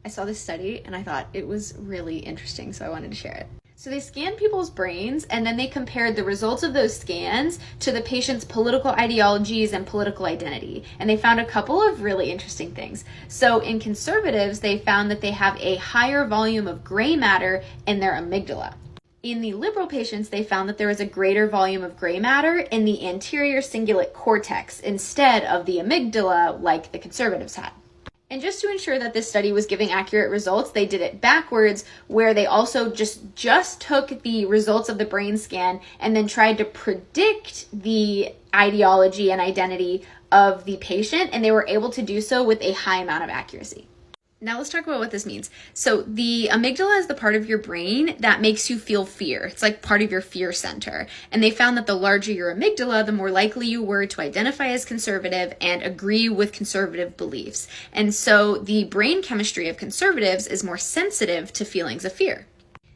I saw this study and I thought it was really interesting, so I wanted to share it. So they scanned people's brains and then they compared the results of those scans to the patient's political ideologies and political identity. And they found a couple of really interesting things. So in conservatives, they found that they have a higher volume of gray matter in their amygdala. In the liberal patients, they found that there was a greater volume of gray matter in the anterior cingulate cortex instead of the amygdala like the conservatives had. And just to ensure that this study was giving accurate results, they did it backwards, where they also just took the results of the brain scan and then tried to predict the ideology and identity of the patient, and they were able to do so with a high amount of accuracy. Now let's talk about what this means. So the amygdala is the part of your brain that makes you feel fear. It's like part of your fear center. And they found that the larger your amygdala, the more likely you were to identify as conservative and agree with conservative beliefs. And so the brain chemistry of conservatives is more sensitive to feelings of fear.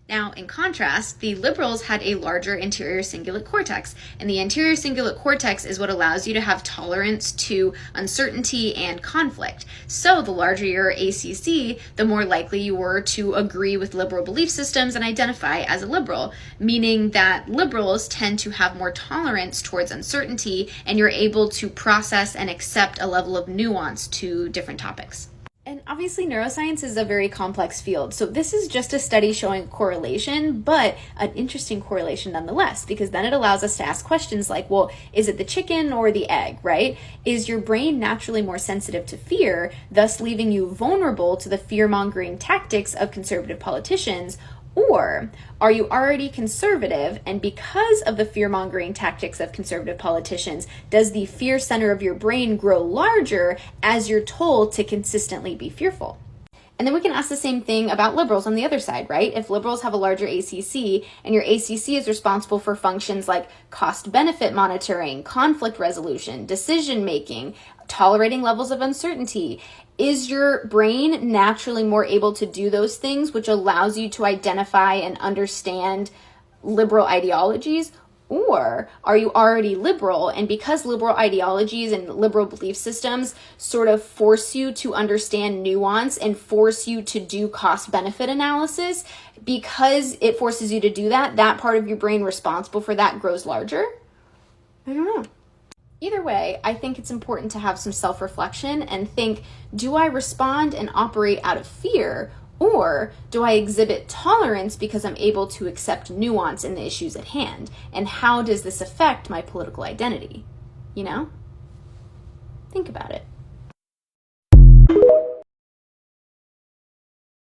Now, in contrast, the liberals had a larger anterior cingulate cortex, and the anterior cingulate cortex is what allows you to have tolerance to uncertainty and conflict. So the larger your ACC, the more likely you were to agree with liberal belief systems and identify as a liberal, meaning that liberals tend to have more tolerance towards uncertainty, and you're able to process and accept a level of nuance to different topics. And obviously neuroscience is a very complex field, so this is just a study showing correlation, but an interesting correlation nonetheless, because then it allows us to ask questions like, well, is it the chicken or the egg, right? Is your brain naturally more sensitive to fear, thus leaving you vulnerable to the fear-mongering tactics of conservative politicians? Or are you already conservative, and because of the fear-mongering tactics of conservative politicians, does the fear center of your brain grow larger as you're told to consistently be fearful? And then we can ask the same thing about liberals on the other side, right? If liberals have a larger ACC and your ACC is responsible for functions like cost-benefit monitoring, conflict resolution, decision-making, tolerating levels of uncertainty, is your brain naturally more able to do those things, which allows you to identify and understand liberal ideologies? Or are you already liberal, and because liberal ideologies and liberal belief systems sort of force you to understand nuance and force you to do cost-benefit analysis, because it forces you to do that, that part of your brain responsible for that grows larger? I don't know. Either way, I think it's important to have some self-reflection and think, do I respond and operate out of fear, or do I exhibit tolerance because I'm able to accept nuance in the issues at hand? And how does this affect my political identity? You know? Think about it.